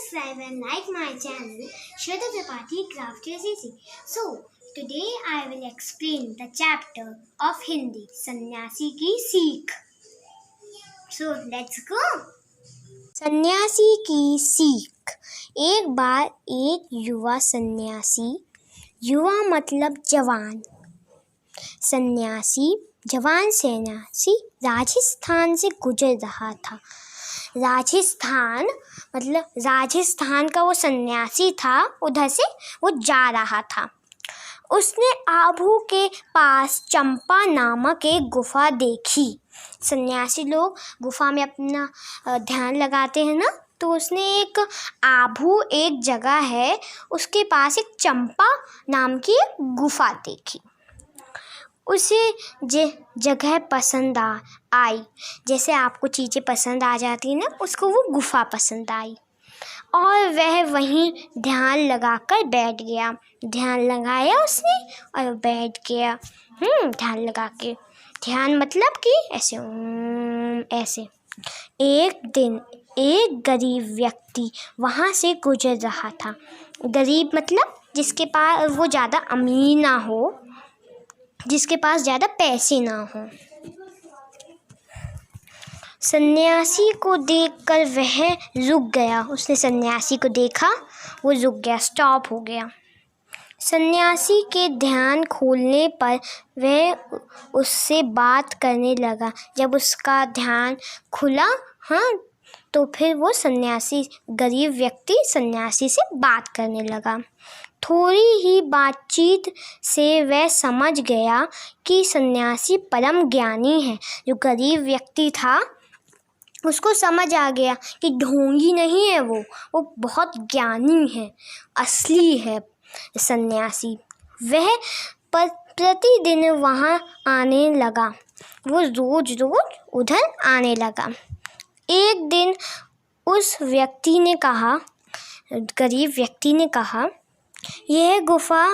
subscribe and like my channel, Shweta Tripathi Craft CC. So, today I will explain the chapter of Hindi, सन्यासी की सीख. So, let's go. सन्यासी की सीख. एक बार एक युवा सन्यासी, युवा मतलब जवान, सन्यासी जवान सन्यासी राजस्थान से गुजर रहा था. राजस्थान मतलब राजस्थान का वो सन्यासी था, उधर से वो जा रहा था. उसने आबू के पास चंपा नामक एक गुफा देखी. सन्यासी लोग गुफा में अपना ध्यान लगाते हैं ना, तो उसने एक आबू एक जगह है, उसके पास एक चंपा नाम की एक गुफा देखी. उसे जगह पसंद आई. जैसे आपको चीज़ें पसंद आ जाती हैं ना, उसको वो गुफा पसंद आई और वह वहीं ध्यान लगाकर बैठ गया. ध्यान लगाया उसने और बैठ गया. ध्यान लगा के, ध्यान मतलब कि ऐसे. एक दिन एक गरीब व्यक्ति वहाँ से गुजर रहा था. गरीब मतलब जिसके पास वो ज़्यादा अमीर ना हो, जिसके पास ज़्यादा पैसे ना हो. सन्यासी को देखकर वह रुक गया. उसने सन्यासी को देखा, वो रुक गया, स्टॉप हो गया. सन्यासी के ध्यान खोलने पर वह उससे बात करने लगा. जब उसका ध्यान खुला तो फिर वो सन्यासी, गरीब व्यक्ति सन्यासी से बात करने लगा. थोड़ी ही बातचीत से वह समझ गया कि सन्यासी परम ज्ञानी है. जो गरीब व्यक्ति था उसको समझ आ गया कि ढोंगी नहीं है, वो बहुत ज्ञानी है, असली है सन्यासी. वह प्रतिदिन वहाँ आने लगा. वो रोज उधर आने लगा. एक दिन उस व्यक्ति ने कहा, गरीब व्यक्ति ने कहा, यह गुफा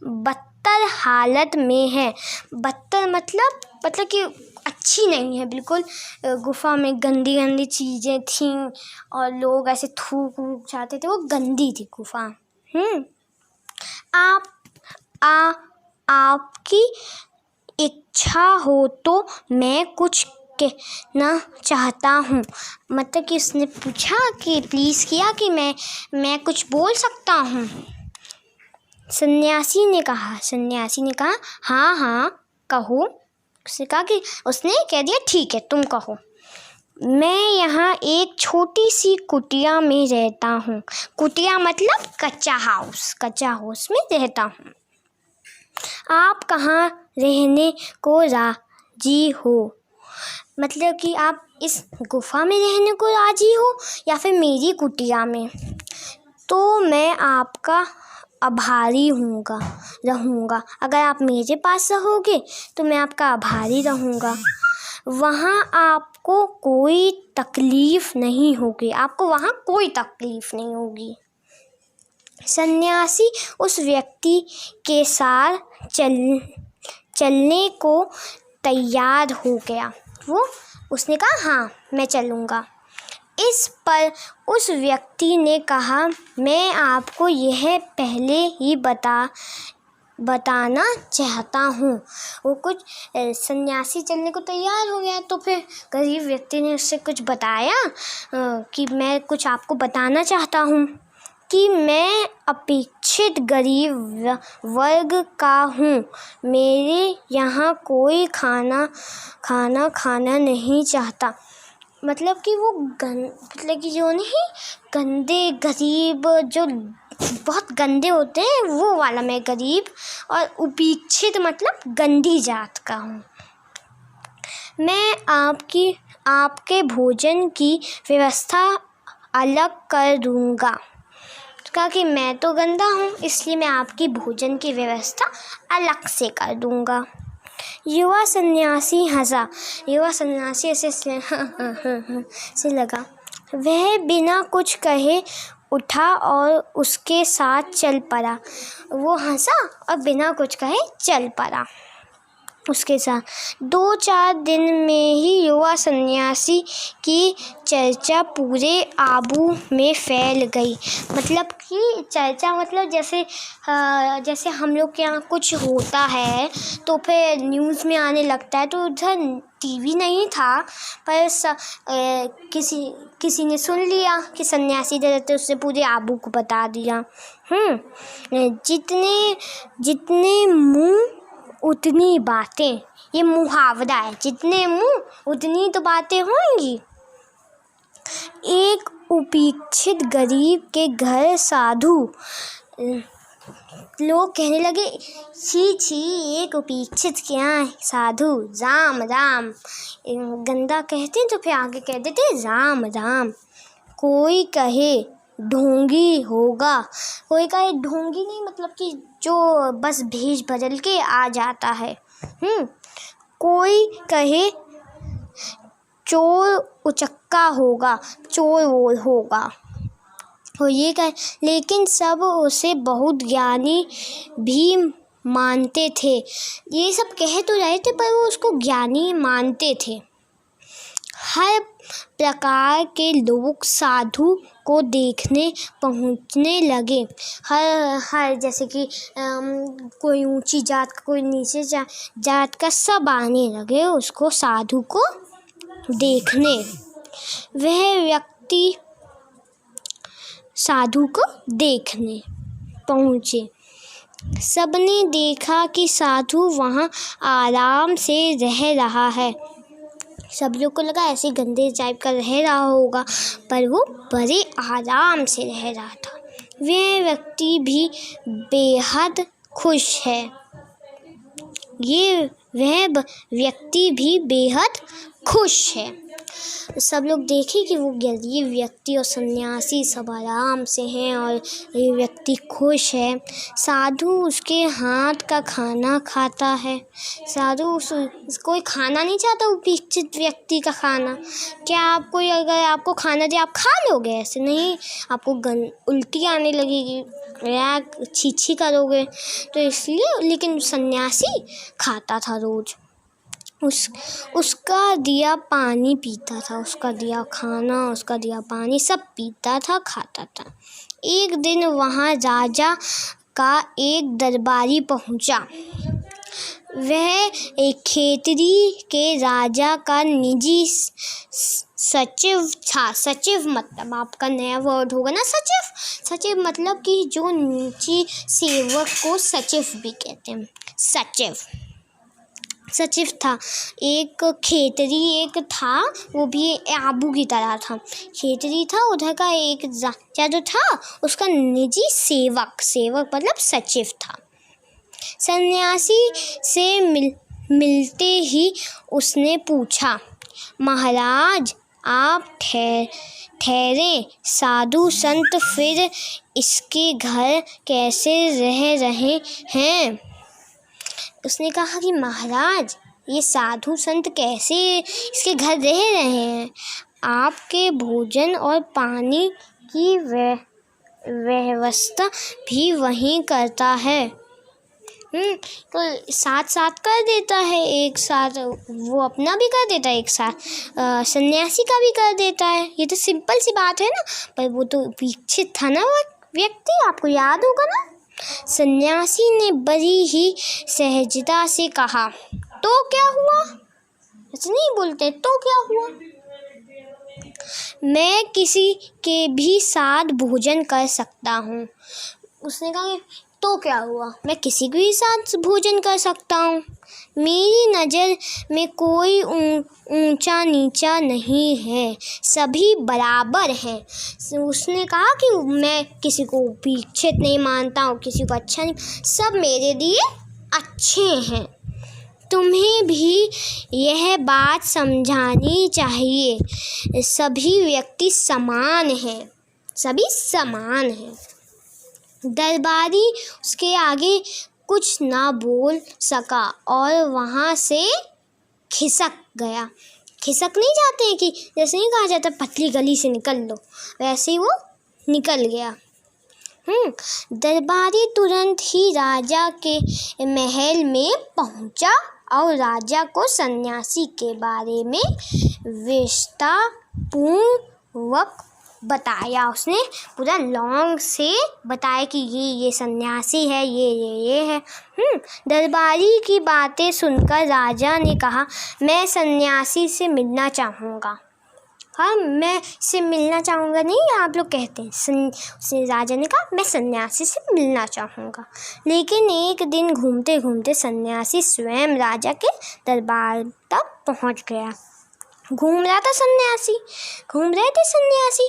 बदतर हालत में है. बदतर मतलब कि अच्छी नहीं है बिल्कुल. गुफा में गंदी चीज़ें थीं और लोग ऐसे थूक जाते थे. वो गंदी थी गुफा. आपकी इच्छा हो तो मैं कुछ कहना चाहता हूँ. मतलब कि उसने पूछा कि प्लीज़ किया कि मैं कुछ बोल सकता हूँ. सन्यासी ने कहा हाँ कहो. उसने कह दिया ठीक है तुम कहो. मैं यहाँ एक छोटी सी कुटिया में रहता हूँ. कुटिया मतलब कच्चा हाउस में रहता हूँ. आप कहाँ रहने को राजी हो? मतलब कि आप इस गुफा में रहने को राजी हो या फिर मेरी कुटिया में? तो मैं आपका आभारी रहूँगा. अगर आप मेरे पास रहोगे तो मैं आपका आभारी रहूँगा. वहाँ आपको कोई तकलीफ़ नहीं होगी. सन्यासी उस व्यक्ति के साथ चलने को तैयार हो गया. उसने कहा हाँ मैं चलूँगा. इस पर उस व्यक्ति ने कहा मैं आपको यह पहले ही बताना चाहता हूँ. वो कुछ सन्यासी चलने को तैयार हो गया, तो फिर गरीब व्यक्ति ने उससे कुछ बताया कि मैं कुछ आपको बताना चाहता हूँ कि मैं अपेक्षित गरीब वर्ग का हूँ. मेरे यहाँ कोई खाना खाना नहीं चाहता. मतलब कि वो मतलब कि जो नहीं गंदे गरीब, जो बहुत गंदे होते हैं, वो वाला मैं गरीब और उपेक्षित मतलब गंदी जात का हूँ. मैं आपके भोजन की व्यवस्था अलग कर दूँगा. कहा कि मैं तो गंदा हूँ, इसलिए मैं आपकी भोजन की व्यवस्था अलग से कर दूँगा. युवा सन्यासी हंसा. युवा सन्यासी ऐसे से लगा. वह बिना कुछ कहे उठा और उसके साथ चल पड़ा. वो हंसा और बिना कुछ कहे चल पड़ा. उसके साथ 2-4 दिन में ही युवा सन्यासी की चर्चा पूरे आबू में फैल गई। मतलब कि चर्चा मतलब जैसे हम लोग के यहाँ कुछ होता है तो फिर न्यूज़ में आने लगता है। तो उधर टीवी नहीं था, पर किसी ने सुन लिया कि सन्यासी दे देते, उससे पूरे आबू को बता दिया। जितने मुँह उतनी बातें, ये मुहावरा है, जितने मुँह उतनी तो बातें होंगी। एक उपेक्षित गरीब के घर साधु, लोग कहने लगे, छी एक उपेक्षित क्या साधु, राम राम। गंदा कहते हैं तो फिर आगे कह देते राम राम। कोई कहे ढोंगी होगा, कोई कहे ढोंगी नहीं मतलब कि जो बस भेष बदल के आ जाता है। कोई कहे चोर उचक्का होगा, चोर वोर होगा, और ये कहे, लेकिन सब उसे बहुत ज्ञानी भी मानते थे। ये सब कह तो रहे थे पर वो उसको ज्ञानी मानते थे। हर प्रकार के लोग साधु को देखने पहुंचने लगे। हर जैसे कि कोई ऊंची जात का, कोई नीचे जात का, सब आने लगे उसको, साधु को देखने। वह व्यक्ति साधु को देखने पहुंचे। सबने देखा कि साधु वहाँ आराम से रह रहा है। सब लोग को लगा ऐसे गंदे टाइप का रह रहा होगा, पर वो बड़े आराम से रह रहा था। वह व्यक्ति भी बेहद खुश है। वह व्यक्ति भी बेहद खुश है। सब लोग देखे कि वो गरीब व्यक्ति और सन्यासी सब आराम से हैं और ये व्यक्ति खुश है। साधु उसके हाथ का खाना खाता है। साधु कोई खाना नहीं चाहता उपेक्षित व्यक्ति का खाना। क्या आपको अगर आपको खाना दे आप खा लोगे? ऐसे नहीं, आपको उल्टी आने लगेगी या छी करोगे। तो इसलिए, लेकिन सन्यासी खाता था रोज। उसका दिया पानी पीता था, उसका दिया खाना, उसका दिया पानी सब पीता था, खाता था। एक दिन वहाँ राजा का एक दरबारी पहुँचा। वह एक खेतरी के राजा का निजी सचिव था। सचिव मतलब आपका नया वर्ड होगा ना, सचिव मतलब कि जो नीची सेवक को सचिव भी कहते हैं। सचिव था। एक खेतरी एक था, वो भी आबू की तरह था। खेतरी था, उधर का एक राजा जो था उसका निजी सेवक मतलब सचिव था। सन्यासी से मिलते ही उसने पूछा, महाराज आप ठहरे, साधु संत फिर इसके घर कैसे रह रहे हैं? उसने कहा कि महाराज ये साधु संत कैसे इसके घर रह रहे हैं? आपके भोजन और पानी की व्यवस्था भी वहीं करता है। तो साथ कर देता है, एक साथ वो अपना भी कर देता है, एक साथ सन्यासी का भी कर देता है। ये तो सिंपल सी बात है ना, पर वो तो उपेक्षित था ना वो व्यक्ति, आपको याद होगा ना। सन्यासी ने बड़ी ही सहजता से कहा, तो क्या हुआ? ऐसे नहीं बोलते, तो क्या हुआ? मैं किसी के भी साथ भोजन कर सकता हूँ। उसने कहा तो क्या हुआ, मैं किसी के भी साथ भोजन कर सकता हूँ। मेरी नज़र में कोई ऊंचा नीचा नहीं है, सभी बराबर हैं। उसने कहा कि मैं किसी को उपेक्षित नहीं मानता हूँ, किसी को अच्छा नहीं, सब मेरे लिए अच्छे हैं। तुम्हें भी यह बात समझानी चाहिए, सभी व्यक्ति समान हैं, सभी समान हैं। दरबारी उसके आगे कुछ ना बोल सका और वहाँ से खिसक गया। खिसक नहीं जाते हैं कि जैसे नहीं कहा जाता पतली गली से निकल लो, वैसे ही वो निकल गया। दरबारी तुरंत ही राजा के महल में पहुँचा और राजा को सन्यासी के बारे में विस्तारपूर्वक बताया। उसने पूरा लॉन्ग से बताया कि ये सन्यासी है, ये है। दरबारी की बातें सुनकर राजा ने कहा, मैं सन्यासी से मिलना चाहूँगा। हाँ, मैं इससे मिलना चाहूँगा नहीं, आप लोग कहते हैं। राजा ने कहा, मैं सन्यासी से मिलना चाहूँगा। लेकिन एक दिन घूमते घूमते सन्यासी स्वयं राजा के दरबार तक पहुँच गया। घूम रहे थे सन्यासी।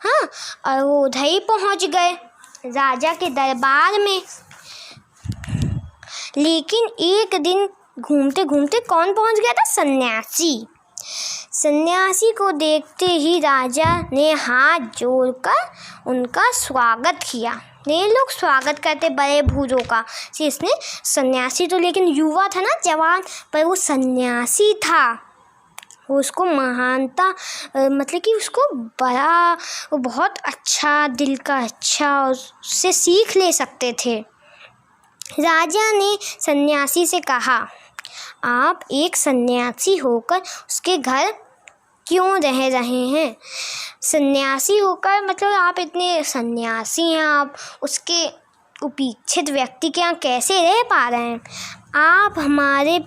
हाँ, और वो उधर ही पहुँच गए राजा के दरबार में। लेकिन एक दिन घूमते घूमते कौन पहुँच गया था? सन्यासी को देखते ही राजा ने हाथ जोड़कर उनका स्वागत किया। ये लोग स्वागत करते बड़े बूढ़ों का। इसने सन्यासी तो लेकिन युवा था ना, जवान, पर वो सन्यासी था। उसको महानता मतलब कि उसको बड़ा, वो बहुत अच्छा, दिल का अच्छा, उससे सीख ले सकते थे। राजा ने सन्यासी से कहा, आप एक सन्यासी होकर उसके घर क्यों रह रहे हैं? सन्यासी होकर मतलब आप इतने सन्यासी हैं, आप उसके उपेक्षित व्यक्ति के यहाँ कैसे रह पा रहे हैं? आप हमारे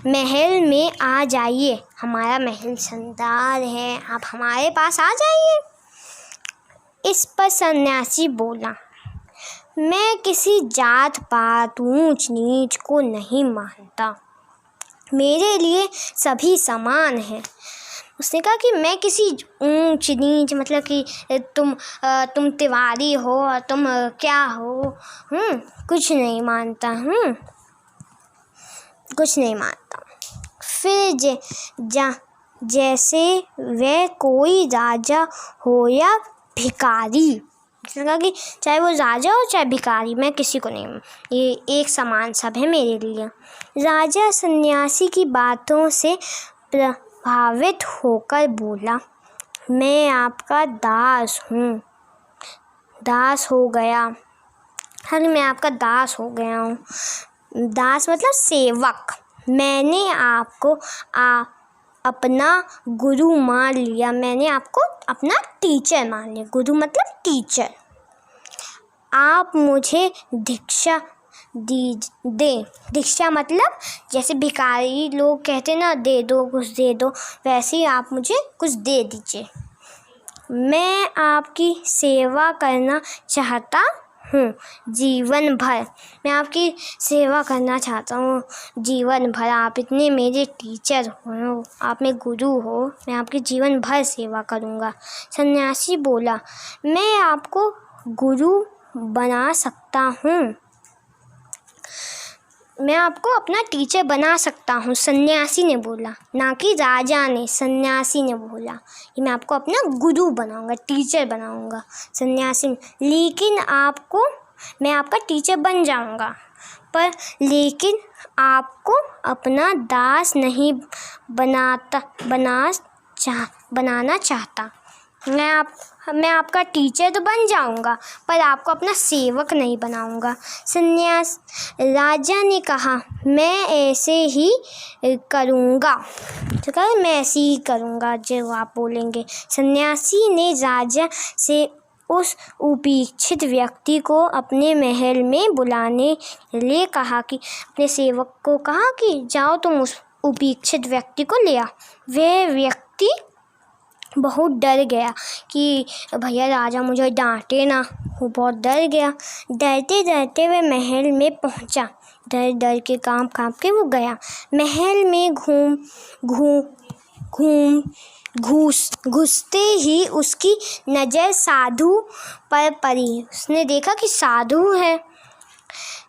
महल में आ जाइए, हमारा महल शानदार है, आप हमारे पास आ जाइए। इस पर सन्यासी बोला, मैं किसी जात पात ऊंच नीच को नहीं मानता, मेरे लिए सभी समान हैं। उसने कहा कि मैं किसी ऊंच नीच मतलब कि तुम तिवारी हो और तुम क्या हो, कुछ नहीं मानता, कुछ नहीं मानता। फिर जैसे वह कोई राजा हो या भिखारी, उसने कहा कि चाहे वो राजा हो चाहे भिखारी, मैं किसी को नहीं, ये एक समान सब है मेरे लिए। राजा सन्यासी की बातों से प्रभावित होकर बोला, मैं आपका दास हूँ, दास हो गया। हाँ, मैं आपका दास हो गया हूँ। दास मतलब सेवक। मैंने आपको अपना गुरु मान लिया, मैंने आपको अपना टीचर मान लिया। गुरु मतलब टीचर। आप मुझे दीक्षा दे। दीक्षा मतलब जैसे भिखारी लोग कहते ना, दे दो कुछ दे दो, वैसे ही आप मुझे कुछ दे दीजिए। मैं आपकी सेवा करना चाहता हूँ जीवन भर। मैं आपकी सेवा करना चाहता हूँ जीवन भर। आप इतने मेरे टीचर हो, आप मेरे गुरु हो, मैं आपकी जीवन भर सेवा करूँगा। सन्यासी बोला, मैं आपको गुरु बना सकता हूँ, मैं आपको अपना टीचर बना सकता हूँ। सन्यासी ने बोला, ना कि राजा ने, सन्यासी ने बोला कि मैं आपको अपना गुरु बनाऊँगा, टीचर बनाऊँगा। सन्यासी, लेकिन मैं आपका टीचर बन जाऊँगा, पर लेकिन आपको अपना दास नहीं बनाना चाहता। मैं आपका टीचर तो बन जाऊँगा, पर आपको अपना सेवक नहीं बनाऊँगा। राजा ने कहा, मैं ऐसे ही करूँगा। तो कहा, मैं ऐसे ही करूँगा जो आप बोलेंगे। सन्यासी ने राजा से उस उपेक्षित व्यक्ति को अपने महल में बुलाने के लिए कहा कि अपने सेवक को कहा कि जाओ तुम उस उपेक्षित व्यक्ति को ले आ। वह व्यक्ति बहुत डर गया कि भैया राजा मुझे डांटे ना, वो बहुत डर गया। डरते डरते वह महल में पहुंचा। डर डर के कांप के वो गया। महल में घुसते ही उसकी नज़र साधु पर पड़ी। उसने देखा कि साधु है।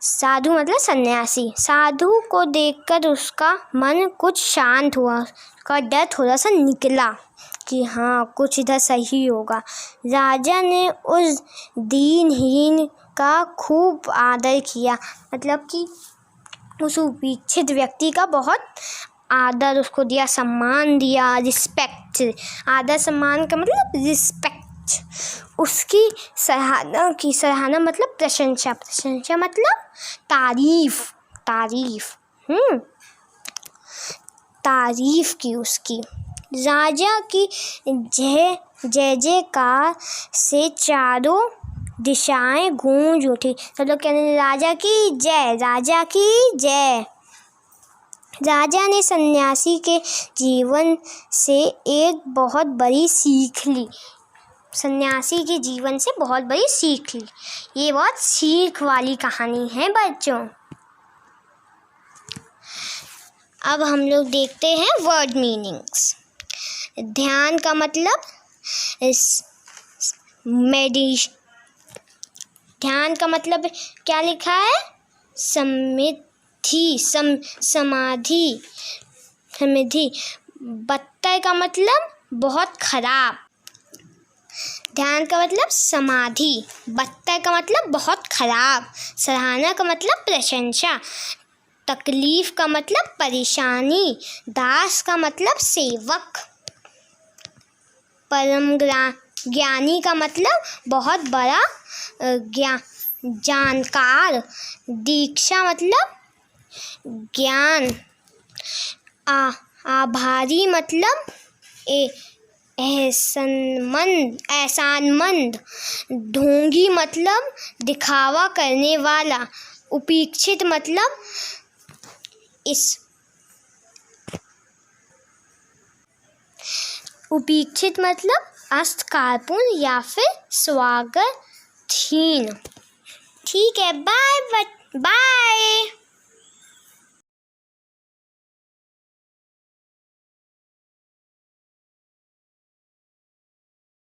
साधु मतलब सन्यासी। साधु को देखकर उसका मन कुछ शांत हुआ, उसका डर थोड़ा सा निकला कि हाँ कुछ इधर सही होगा। राजा ने उस दीनहीन का खूब आदर किया, मतलब कि उस उपेक्षित व्यक्ति का बहुत आदर उसको दिया, सम्मान दिया, रिस्पेक्ट। आदर सम्मान का मतलब रिस्पेक्ट। उसकी सराहना की। सराहना मतलब प्रशंसा। प्रशंसा मतलब तारीफ। तारीफ की उसकी। राजा की जय जयकार से चारों दिशाएं गूंज उठी। सब लोग कहने लगे राजा की जय, राजा की जय। राजा ने सन्यासी के जीवन से एक बहुत बड़ी सीख ली। सन्यासी के जीवन से बहुत बड़ी सीख ली। ये बहुत सीख वाली कहानी है बच्चों। अब हम लोग देखते हैं वर्ड मीनिंग्स। ध्यान का मतलब ध्यान का मतलब क्या लिखा है? समाधि। बदतर का मतलब बहुत खराब। ध्यान का मतलब समाधि, बदतर का मतलब बहुत खराब। सराहना का मतलब प्रशंसा। तकलीफ का मतलब परेशानी। दास का मतलब सेवक। परम ज्ञानी का मतलब बहुत बड़ा जानकार। दीक्षा मतलब ज्ञान। आभारी मतलब एहसानमंद। ढोंगी मतलब दिखावा करने वाला। उपेक्षित मतलब अस्थकारपूर्ण या फिर स्वागतहीन। ठीक है, बाय बाय।